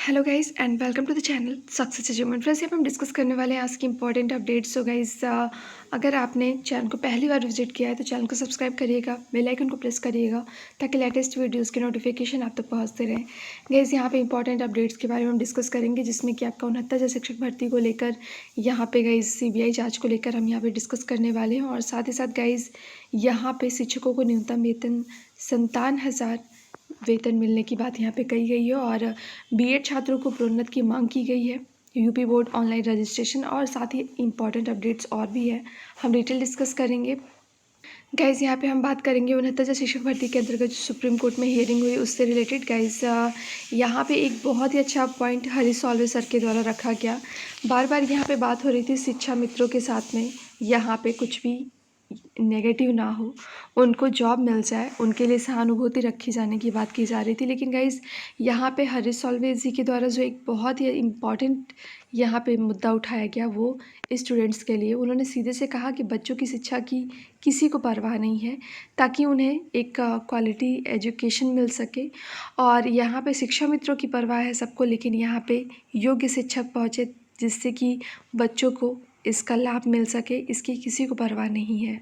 Hello guys and welcome to the channel success achievement. Friends, यहाँ पे हम discuss करने वाले हैं आज की इंपॉर्टेंट अपडेट्स। सो गाइस, अगर आपने चैनल को पहली बार विजिट किया है तो चैनल को सब्सक्राइब करिएगा, बेल आइकन को प्रेस करिएगा ताकि लेटेस्ट वीडियोस के नोटिफिकेशन आप तक पहुँचते रहें। गाइस, यहाँ पे इंपॉर्टेंट अपडेट्स के बारे में हम डिस्कस करेंगे, जिसमें कि आपका 69 शिक्षक भर्ती को लेकर यहाँ पे गाइस CBI जाँच को लेकर हम यहाँ पे डिस्कस करने वाले हैं। और साथ ही साथ गाइस, यहाँ पे शिक्षकों को न्यूनतम वेतन 57,000 वेतन मिलने की बात यहाँ पे कही गई है। और बीएड छात्रों को प्रोन्नत की मांग की गई है। यूपी बोर्ड ऑनलाइन रजिस्ट्रेशन और साथ ही इंपॉर्टेंट अपडेट्स और भी है, हम डिटेल डिस्कस करेंगे। गाइज़, यहाँ पे हम बात करेंगे 69 शिक्षक भर्ती के अंतर्गत जो सुप्रीम कोर्ट में हियरिंग हुई उससे रिलेटेड। गाइज़, यहाँ पे एक बहुत ही अच्छा पॉइंट हरीश साल्वे सर के द्वारा रखा गया। बार बार यहाँ पे बात हो रही थी शिक्षा मित्रों के साथ में, यहाँ पे कुछ भी नेगेटिव ना हो, उनको जॉब मिल जाए, उनके लिए सहानुभूति रखी जाने की बात की जा रही थी। लेकिन गाइज़, यहाँ पे हरीश साल्वे जी के द्वारा जो एक बहुत ही इम्पॉर्टेंट यहाँ पे मुद्दा उठाया गया वो स्टूडेंट्स के लिए। उन्होंने सीधे से कहा कि बच्चों की शिक्षा की किसी को परवाह नहीं है, ताकि उन्हें एक क्वालिटी एजुकेशन मिल सके। और यहाँ पे शिक्षा मित्रों की परवाह है सबको, लेकिन यहाँ पे योग्य शिक्षक पहुँचे जिससे कि बच्चों को इसका लाभ मिल सके, इसकी किसी को परवाह नहीं है।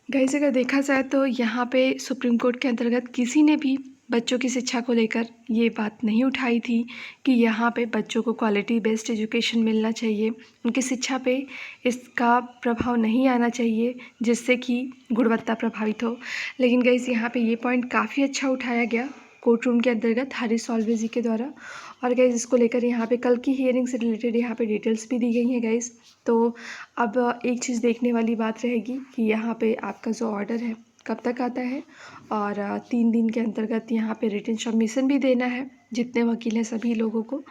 गाइस, अगर देखा जाए तो यहाँ पे सुप्रीम कोर्ट के अंतर्गत किसी ने भी बच्चों की शिक्षा को लेकर ये बात नहीं उठाई थी कि यहाँ पे बच्चों को क्वालिटी बेस्ड एजुकेशन मिलना चाहिए, उनकी शिक्षा पे इसका प्रभाव नहीं आना चाहिए जिससे कि गुणवत्ता प्रभावित हो। लेकिन गाइस, यहाँ पे ये पॉइंट काफ़ी अच्छा उठाया गया कोर्ट रूम के अंतर्गत हरीश साल्वे जी के द्वारा। और गाइस, इसको लेकर यहाँ पे कल की हियरिंग से रिलेटेड यहाँ पे डिटेल्स भी दी गई हैं गाइस। तो अब एक चीज़ देखने वाली बात रहेगी कि यहाँ पे आपका जो ऑर्डर है कब तक आता है। और 3 दिन के अंतर्गत यहाँ पे रिटन सबमिशन भी देना है जितने वकील हैं सभी लोगों को।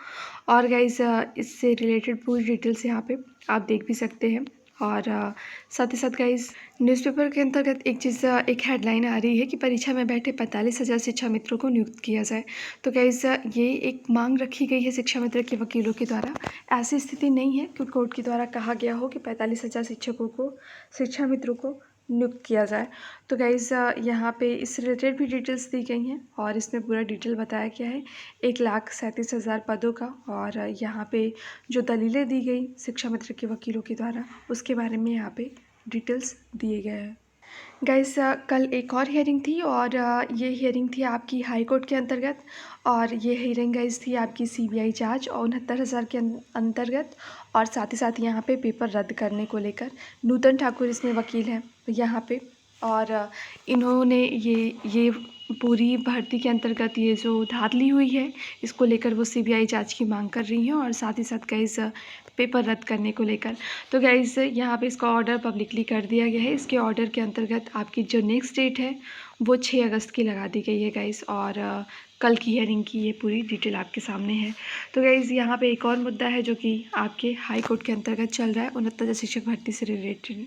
और गाइस, इससे रिलेटेड पूरी डिटेल्स यहाँ पे आप देख भी सकते हैं। और साथ ही साथ गाइस, न्यूज़पेपर के अंतर्गत एक हेडलाइन आ रही है कि परीक्षा में बैठे 45,000 शिक्षा मित्रों को नियुक्त किया जाए। तो गाइस, ये एक मांग रखी गई है शिक्षा मित्र के वकीलों के द्वारा। ऐसी स्थिति नहीं है कि कोर्ट के द्वारा कहा गया हो कि 45,000 शिक्षा मित्रों को नियुक्त किया जाए। तो गाइस, यहाँ पे इस रिलेटेड भी डिटेल्स दी गई हैं और इसमें पूरा डिटेल बताया गया है 1,37,000 पदों का। और यहाँ पे जो दलीलें दी गई शिक्षा मित्र के वकीलों के द्वारा उसके बारे में यहाँ पे डिटेल्स दिए गए हैं। गाइस, कल एक और हियरिंग थी और ये हियरिंग थी आपकी हाई कोर्ट के अंतर्गत। और ये हियरिंग गाइस थी आपकी CBI जांच और 69,000 के अंतर्गत। और साथ ही साथ यहाँ पे पेपर रद्द करने को लेकर नूतन ठाकुर इसमें वकील हैं यहाँ पे। और इन्होंने ये पूरी भर्ती के अंतर्गत ये जो धांधली हुई है इसको लेकर वो CBI जांच की मांग कर रही हैं। और साथ ही साथ गाइस, पेपर रद्द करने को लेकर तो गाइस, यहाँ पे इसका ऑर्डर पब्लिकली कर दिया गया है। इसके ऑर्डर के अंतर्गत आपकी जो नेक्स्ट डेट है वो 6 अगस्त की लगा दी गई है गाइस। और कल की हियरिंग की ये पूरी डिटेल आपके सामने है। तो गाइस, यहाँ पे एक और मुद्दा है जो कि आपके हाई कोर्ट के अंतर्गत चल रहा है 69 शिक्षक भर्ती से रिलेटेड,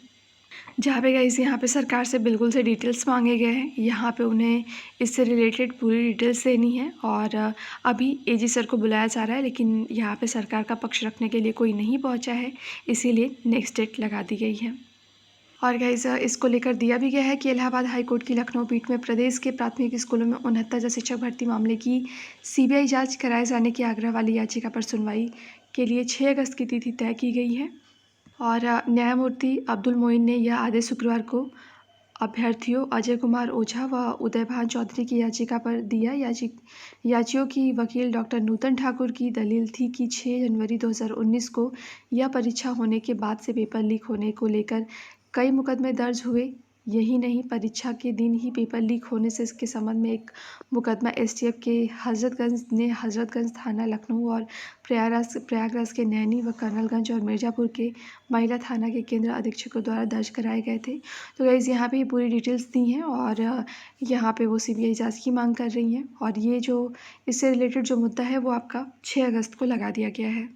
जहाँ पे गाइस यहाँ पे सरकार से बिल्कुल से डिटेल्स मांगे गए हैं। यहाँ पे उन्हें इससे रिलेटेड पूरी डिटेल्स देनी है। और अभी AG सर को बुलाया जा रहा है, लेकिन यहाँ पे सरकार का पक्ष रखने के लिए कोई नहीं पहुँचा है, इसीलिए नेक्स्ट डेट लगा दी गई है। और गाइस, इसको लेकर दिया भी गया है कि इलाहाबाद हाई कोर्ट की लखनऊ पीठ में प्रदेश के प्राथमिक स्कूलों में 69 शिक्षक भर्ती मामले की CBI जाँच कराए जाने की आग्रह वाली याचिका पर सुनवाई के लिए 6 अगस्त की तिथि तय की गई है। और न्यायमूर्ति अब्दुल मोइन ने यह आदेश शुक्रवार को अभ्यर्थियों अजय कुमार ओझा व उदयभान चौधरी की याचिका पर दिया। याचियों की वकील डॉक्टर नूतन ठाकुर की दलील थी कि 6 जनवरी 2019 को यह परीक्षा होने के बाद से पेपर लीक होने को लेकर कई मुकदमे दर्ज हुए। यही नहीं, परीक्षा के दिन ही पेपर लीक होने से इसके संबंध में एक मुकदमा STF के हजरतगंज थाना लखनऊ और प्रयागराज के नैनी व कर्नलगंज और मिर्ज़ापुर के महिला थाना के केंद्र अधीक्षकों द्वारा दर्ज कराए गए थे। तो गाइस, यहाँ पे पूरी डिटेल्स दी हैं और यहाँ पे वो CBI जांच की मांग कर रही हैं। और ये जो इससे रिलेटेड जो मुद्दा है वो आपका 6 अगस्त को लगा दिया गया है।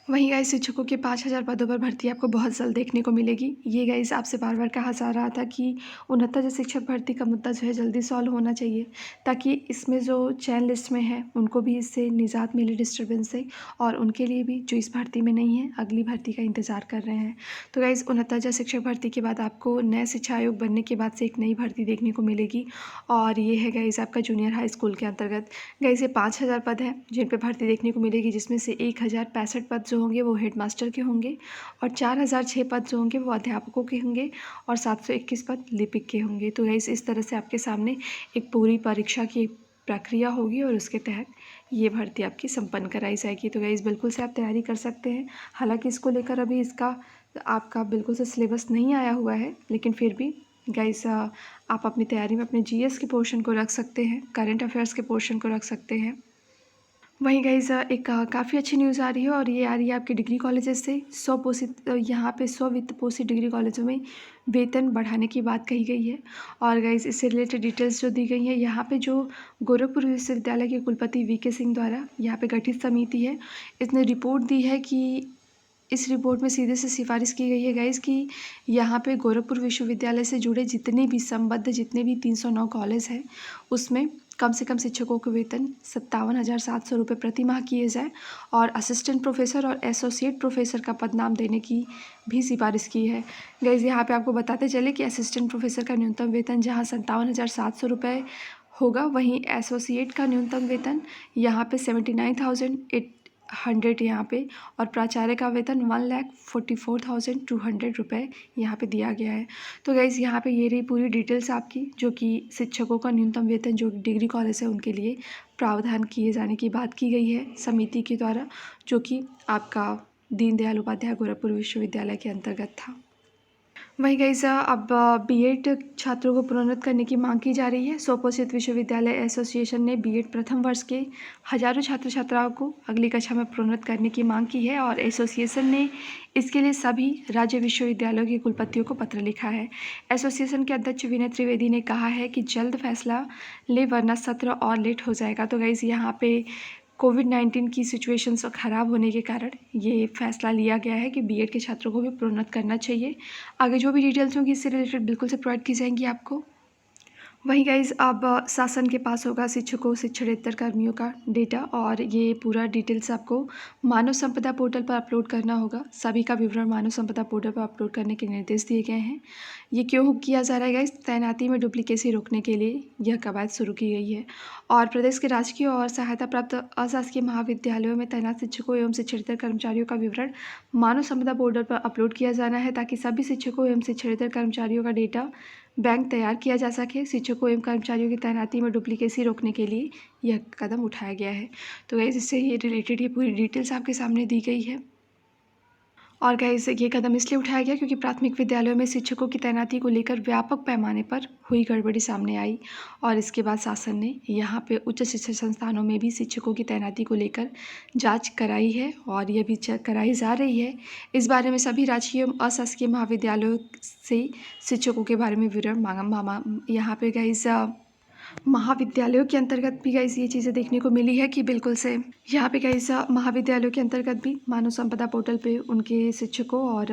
वहीं गाइस शिक्षकों के 5,000 पदों पर भर्ती आपको बहुत जल्द देखने को मिलेगी। ये गाइस आपसे बार बार कहा जा रहा था कि 69 शिक्षक भर्ती का मुद्दा जो है जल्दी सॉल्व होना चाहिए, ताकि इसमें जो चयन लिस्ट में है उनको भी इससे निजात मिले डिस्टर्बेंस से, और उनके लिए भी जो इस भर्ती में नहीं है अगली भर्ती का इंतज़ार कर रहे हैं। तो गाइस 69 शिक्षक भर्ती के बाद आपको नए शिक्षा आयोग बनने के बाद से एक नई भर्ती देखने को मिलेगी, और ये है गाइस आपका जूनियर हाई स्कूल के अंतर्गत। गाइस ये 5,000 पद हैं जिन पर भर्ती देखने को मिलेगी, जिसमें से 1,065 पद जो होंगे वो हेडमास्टर के होंगे, और 4,006 पद जो होंगे वो अध्यापकों के होंगे, और 721 पद लिपिक के होंगे। तो गाइस इस तरह से आपके सामने एक पूरी परीक्षा की प्रक्रिया होगी, और उसके तहत ये भर्ती आपकी संपन्न कराई जाएगी। तो गाइस बिल्कुल से आप तैयारी कर सकते हैं। हालांकि इसको लेकर अभी इसका आपका बिल्कुल से सिलेबस नहीं आया हुआ है, लेकिन फिर भी गाइस आप अपनी तैयारी में अपने जीएस के पोर्शन को रख सकते हैं, करंट अफेयर्स के पोर्शन को रख सकते हैं। वहीं गाइस एक काफ़ी अच्छी न्यूज़ आ रही है, और ये आ रही है आपके डिग्री कॉलेजेस से। 100 पोषित यहाँ पे 100 वित्त पोषित डिग्री कॉलेजों में वेतन बढ़ाने की बात कही गई है। और गाइस इससे रिलेटेड डिटेल्स जो दी गई हैं, यहाँ पे जो गोरखपुर विश्वविद्यालय के कुलपति वीके सिंह द्वारा यहाँ पे गठित समिति है, इसने रिपोर्ट दी है कि इस रिपोर्ट में सीधे से सिफारिश की गई है गाइस कि यहाँ पे गोरखपुर विश्वविद्यालय से जुड़े जितने भी संबद्ध जितने भी 309 कॉलेज हैं, उसमें कम से कम शिक्षकों के वेतन 57,700 रुपये प्रति माह किए जाए, और असिस्टेंट प्रोफेसर और एसोसिएट प्रोफेसर का पद नाम देने की भी सिफारिश की है। गाइस यहाँ पे आपको बताते चले कि असिस्टेंट प्रोफेसर का न्यूनतम वेतन जहाँ 57,700 रुपये होगा, वहीं एसोसिएट का न्यूनतम वेतन यहाँ पे 79,800 यहाँ पे, और प्राचार्य का वेतन 1,44,200 रुपये यहाँ पे दिया गया है। तो गाइज़ यहाँ पे ये रही पूरी डिटेल्स आपकी, जो कि शिक्षकों का न्यूनतम वेतन जो डिग्री कॉलेज है उनके लिए प्रावधान किए जाने की बात की गई है समिति के द्वारा, जो कि आपका दीनदयाल उपाध्याय गोरखपुर विश्वविद्यालय के अंतर्गत था। वहीं गाइस अब बीएड छात्रों को प्रोन्नत करने की मांग की जा रही है। स्वपोषित विश्वविद्यालय एसोसिएशन ने बीएड प्रथम वर्ष के हजारों छात्र छात्राओं को अगली कक्षा में प्रोन्नत करने की मांग की है, और एसोसिएशन ने इसके लिए सभी राज्य विश्वविद्यालयों के कुलपतियों को पत्र लिखा है। एसोसिएशन के अध्यक्ष विनय त्रिवेदी ने कहा है कि जल्द फैसला ले, वरना सत्र और लेट हो जाएगा। तो गाइस यहाँ पे कोविड-19 की सिचुएशन ख़राब होने के कारण ये फैसला लिया गया है कि बीएड के छात्रों को भी प्रोन्नत करना चाहिए। आगे जो भी डिटेल्स होंगी इससे रिलेटेड बिल्कुल से प्रोवाइड की जाएंगी आपको। वहीं गाइज़ अब शासन के पास होगा शिक्षकों शिक्षणेतर कर्मियों का डेटा, और ये पूरा डिटेल्स आपको मानव संपदा पोर्टल पर अपलोड करना होगा। सभी का विवरण मानव संपदा पोर्टल पर अपलोड करने के निर्देश दिए गए हैं। ये क्यों किया जा रहा है गाइज़? तैनाती में डुप्लीकेसी रोकने के लिए यह कवायद शुरू की गई है, और प्रदेश के राजकीय और सहायता प्राप्त अशासकीय महाविद्यालयों में तैनात शिक्षकों एवं शिक्षणेतर कर्मचारियों का विवरण मानव संपदा पोर्टल पर अपलोड किया जाना है, ताकि सभी शिक्षकों एवं शिक्षणेतर कर्मचारियों का डेटा बैंक तैयार किया जा सके। शिक्षकों एवं कर्मचारियों की तैनाती में डुप्लीकेसी रोकने के लिए यह कदम उठाया गया है। तो गाइस इससे ये रिलेटेड ये पूरी डिटेल्स आपके सामने दी गई है। और गाइस ये कदम इसलिए उठाया गया क्योंकि प्राथमिक विद्यालयों में शिक्षकों की तैनाती को लेकर व्यापक पैमाने पर हुई गड़बड़ी सामने आई, और इसके बाद शासन ने यहाँ पे उच्च शिक्षा संस्थानों में भी शिक्षकों की तैनाती को लेकर जांच कराई है, और यह भी कराई जा रही है। इस बारे में सभी राजकीय एवं अशासकीय महाविद्यालयों से शिक्षकों के बारे में विवरण मांगा। यहाँ पे गाइस महाविद्यालयों के अंतर्गत भी गाइस ये चीज़ें देखने को मिली है कि बिल्कुल से यहाँ पे गाइस महाविद्यालयों के अंतर्गत भी मानव संपदा पोर्टल पे उनके शिक्षकों और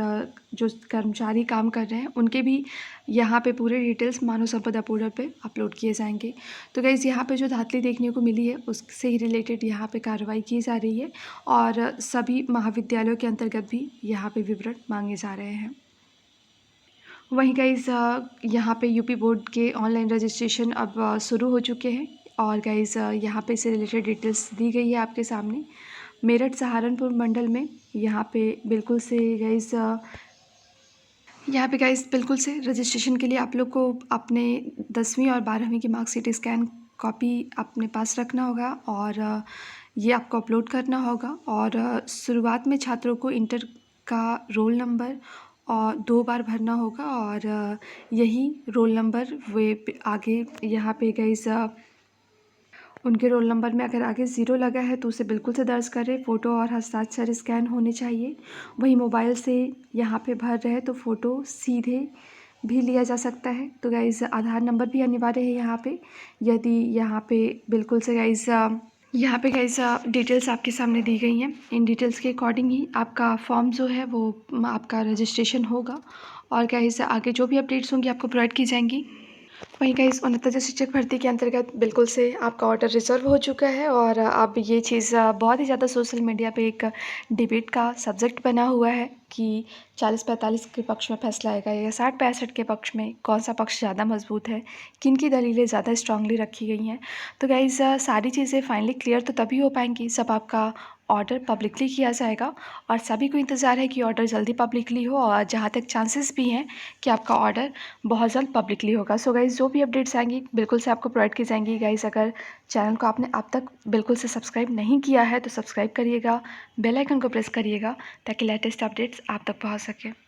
जो कर्मचारी काम कर रहे हैं उनके भी यहाँ पे पूरे डिटेल्स मानव संपदा पोर्टल पे अपलोड किए जाएंगे। तो गाइस यहाँ पे जो धातली देखने को मिली है उससे ही रिलेटेड यहाँ पे कार्रवाई की जा रही है, और सभी महाविद्यालयों के अंतर्गत भी यहाँ पे विवरण मांगे जा रहे हैं। वहीं गाइस यहाँ पे यूपी बोर्ड के ऑनलाइन रजिस्ट्रेशन अब शुरू हो चुके हैं, और गाइस यहाँ पे से रिलेटेड डिटेल्स दी गई है आपके सामने। मेरठ सहारनपुर मंडल में यहाँ पे बिल्कुल से गाइस यहाँ पे गाइस बिल्कुल से रजिस्ट्रेशन के लिए आप लोग को अपने 10वीं और 12वीं की मार्कशीट स्कैन कॉपी अपने पास रखना होगा, और ये आपको अपलोड करना होगा। और शुरुआत में छात्रों को इंटर का रोल नंबर और 2 बार भरना होगा, और यही रोल नंबर वे आगे यहाँ पे गाइस उनके रोल नंबर में अगर आगे 0 लगा है तो उसे बिल्कुल से दर्ज करें। फ़ोटो और हस्ताक्षर स्कैन होने चाहिए। वहीं मोबाइल से यहाँ पे भर रहे तो फ़ोटो सीधे भी लिया जा सकता है। तो गाइस आधार नंबर भी अनिवार्य है यहाँ पे। यदि यहाँ पे बिल्कुल से गाइस यहाँ पे गाइस डिटेल्स आपके सामने दी गई हैं। इन डिटेल्स के अकॉर्डिंग ही आपका फॉर्म जो है वो आपका रजिस्ट्रेशन होगा और गाइस आगे जो भी अपडेट्स होंगी आपको प्रोवाइड की जाएंगी। वहीं गाइस 69 शिक्षक भर्ती के अंतर्गत बिल्कुल से आपका ऑर्डर रिजर्व हो चुका है और अब ये चीज़ बहुत ही ज़्यादा सोशल मीडिया पे एक डिबेट का सब्जेक्ट बना हुआ है कि 40-45 के पक्ष में फैसला आएगा या 60-65 के पक्ष में, कौन सा पक्ष ज़्यादा मजबूत है, किन की दलीलें ज़्यादा स्ट्रांगली रखी गई हैं। तो गाइस सारी चीज़ें फाइनली क्लियर तो तभी हो पाएंगी जब आपका ऑर्डर पब्लिकली किया जाएगा और सभी को इंतज़ार है कि ऑर्डर जल्दी पब्लिकली हो और जहाँ तक चांसेस भी हैं कि आपका ऑर्डर बहुत जल्द पब्लिकली होगा। सो गाइज़ जो भी अपडेट्स आएंगी बिल्कुल से आपको प्रोवाइड की जाएंगी। गाइज़ अगर चैनल को आपने अब तक बिल्कुल से सब्सक्राइब नहीं किया है तो सब्सक्राइब करिएगा, बेल आइकन को प्रेस करिएगा ताकि लेटेस्ट अपडेट्स आप तक पहुँच सके।